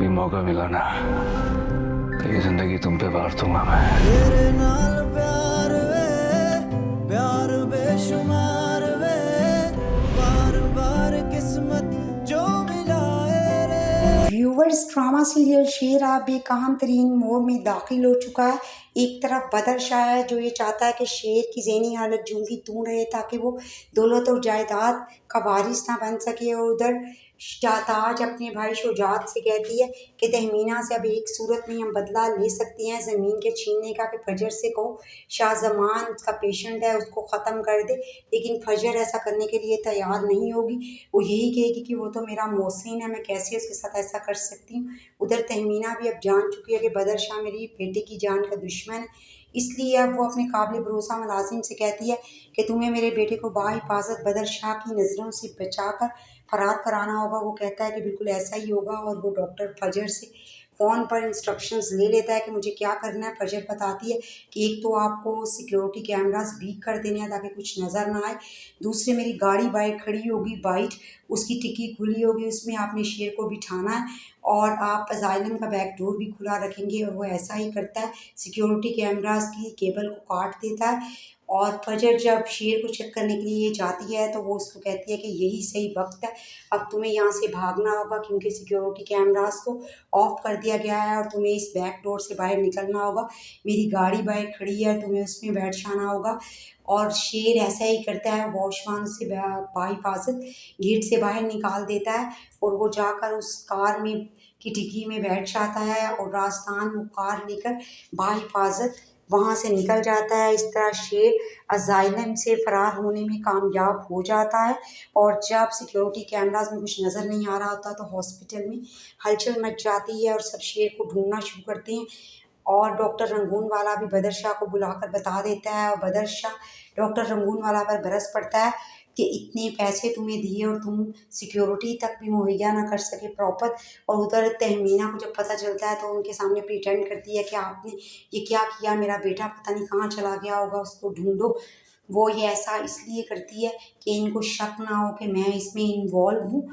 कभी मौका मिला ना तो ये जिंदगी तुम पे वार दूंगा मैं। तेरे नाल प्यार बेशुमार वे, बार बार किस्मत जो मिलाए रे। व्यूवर्स, ड्रामा सीरियल शेर अब बेकहाम तरीन मोड़ में दाखिल हो चुका है। एक तरफ बदर शाह है जो ये चाहता है कि शेर की ज़हनी हालत यूं की त्यों रहे ताकि वो दौलत और जायदाद का वारिस ना बन सके, और उधर ताज अपने भाई शुजात से कहती है कि तहमीना से अब एक सूरत में हम बदला ले सकते हैं ज़मीन के छीनने का, कि फजर से कहो शाहजमान उसका पेशेंट है उसको ख़त्म कर दे, लेकिन फजर ऐसा करने के लिए तैयार नहीं होगी। वो यही कहेगी कि वो तो मेरा मोहसिन है, मैं कैसे उसके साथ ऐसा कर सकती हूँ। उधर तहमीना भी अब जान चुकी है कि बदर शाह मेरी बेटे की जान का दुश्मन है, इसलिए अब वो अपने काबिल भरोसा मुलाजिम से कहती है कि तुम्हें मेरे बेटे को बाहिफाजत बदर शाह की नज़रों से बचाकर फरार कराना होगा। वो कहता है कि बिल्कुल ऐसा ही होगा, और वो डॉक्टर फजर से फ़ोन पर इंस्ट्रक्शंस ले लेता है कि मुझे क्या करना है। फजर बताती है कि एक तो आपको सिक्योरिटी कैमरास वीक कर देने हैं ताकि कुछ नज़र ना आए, दूसरे मेरी गाड़ी बाइक खड़ी होगी वाइट, उसकी टिक्की खुली होगी, उसमें आपने शेर को बिठाना है और आप अजाइलम का बैक डोर भी खुला रखेंगे। और वो ऐसा ही करता है, सिक्योरिटी कैमरास की केबल को काट देता है। और फजर जब शेर को चेक करने के लिए जाती है तो वो उसको कहती है कि यही सही वक्त है, अब तुम्हें यहाँ से भागना होगा क्योंकि सिक्योरिटी कैमरास को ऑफ कर दिया गया है और तुम्हें इस बैक डोर से बाहर निकलना होगा। मेरी गाड़ी बाइक खड़ी है, तुम्हें उसमें बैठ जाना होगा। और शेर ऐसा ही करता है, वॉचमैन उसे बाहिफाजत गेट से बाहर निकाल देता है और वो जाकर उस कार में की डिग्गी में बैठ जाता है और राजस्थान वो कार लेकर बाहिफाजत वहाँ से निकल जाता है। इस तरह शेर अजाइलम से फरार होने में कामयाब हो जाता है। और जब सिक्योरिटी कैमरास में कुछ नज़र नहीं आ रहा होता तो हॉस्पिटल में हलचल मच जाती है और सब शेर को ढूंढना शुरू करते हैं। और डॉक्टर रंगून वाला भी बदर शाह को बुलाकर बता देता है और बदर शाह डॉक्टर रंगून वाला पर बरस पड़ता है कि इतने पैसे तुम्हें दिए और तुम सिक्योरिटी तक भी मुहैया ना कर सके प्रॉपर। और उधर तहमीना को जब पता चलता है तो उनके सामने प्रिटेंड करती है कि आपने ये क्या किया, मेरा बेटा पता नहीं कहाँ चला गया होगा, उसको ढूंढो। वो ये ऐसा इसलिए करती है कि इनको शक ना हो कि मैं इसमें इन्वॉल्व हूँ।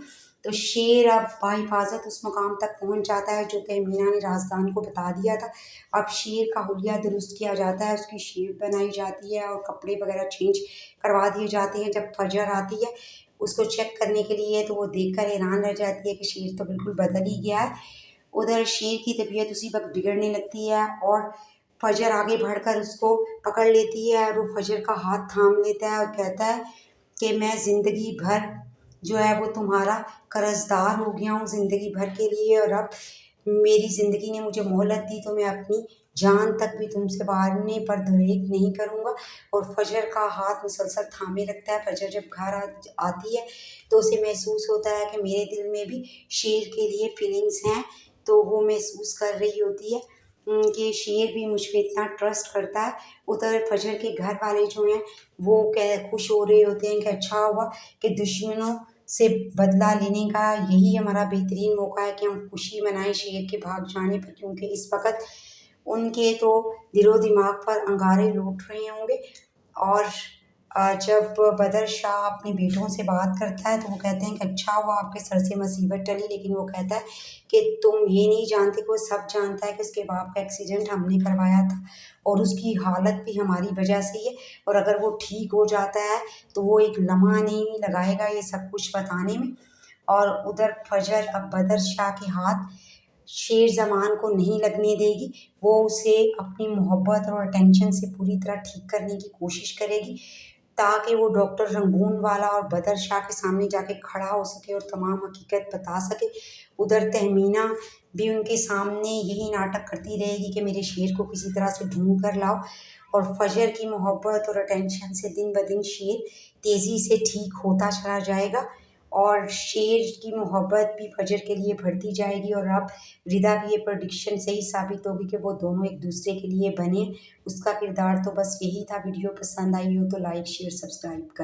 तो शेर अब बाहिफाजत उस मुकाम तक पहुँच जाता है जो तहमीना ने राजदान को बता दिया था। अब शेर का हुलिया दुरुस्त किया जाता है, उसकी शेप बनाई जाती है और कपड़े वगैरह चेंज करवा दिए जाते हैं। जब फजर आती है उसको चेक करने के लिए तो वो देखकर हैरान रह जाती है कि शेर तो बिल्कुल बदल ही गया है। उधर शेर की तबीयत उसी वक्त बिगड़ने लगती है और फजर आगे बढ़कर उसको पकड़ लेती है और वो फजर का हाथ थाम लेता है और कहता है कि मैं ज़िंदगी भर जो है वो तुम्हारा कर्जदार हो गया हूँ ज़िंदगी भर के लिए, और अब मेरी ज़िंदगी ने मुझे मोहलत दी तो मैं अपनी जान तक भी तुमसे मारने पर गुरेज नहीं करूँगा। और फजर का हाथ मुसलसल थामे रखता है। फजर जब घर आती है तो उसे महसूस होता है कि मेरे दिल में भी शेर के लिए फीलिंग्स हैं, तो वो महसूस कर रही होती है कि शेर भी मुझ पर इतना ट्रस्ट करता है। उधर फजर के घर वाले जो हैं वो खुश हो रहे होते हैं कि अच्छा हुआ कि दुश्मनों से बदला लेने का यही हमारा बेहतरीन मौका है कि हम खुशी मनाएं शेर के भाग जाने पर, क्योंकि इस वक्त उनके तो दिलो दिमाग पर अंगारे लौट रहे होंगे। और जब बदर शाह अपने बेटों से बात करता है तो वो कहते हैं कि अच्छा हुआ आपके सर से मुसीबत टली, लेकिन वो कहता है कि तुम ये नहीं जानते कि वो सब जानता है कि उसके बाप का एक्सीडेंट हमने करवाया था और उसकी हालत भी हमारी वजह से ही है, और अगर वो ठीक हो जाता है तो वो एक लम्हा नहीं लगाएगा ये सब कुछ बताने में। और उधर फजर अब बदर शाह के हाथ शेर ज़मान को नहीं लगने देगी, वो उसे अपनी मोहब्बत और अटेंशन से पूरी तरह ठीक करने की कोशिश करेगी ताकि वो डॉक्टर रंगून वाला और बदर शाह के सामने जाके खड़ा हो सके और तमाम हकीकत बता सके। उधर तहमीना भी उनके सामने यही नाटक करती रहेगी कि मेरे शेर को किसी तरह से ढूंढ कर लाओ। और फजर की मोहब्बत और अटेंशन से दिन ब दिन शेर तेज़ी से ठीक होता चला जाएगा और शेर की मोहब्बत भी फजर के लिए बढ़ती जाएगी। और अब रिदा की ये प्रेडिक्शन सही साबित होगी कि वो दोनों एक दूसरे के लिए बने। उसका किरदार तो बस यही था। वीडियो पसंद आई हो तो लाइक शेयर सब्सक्राइब करें।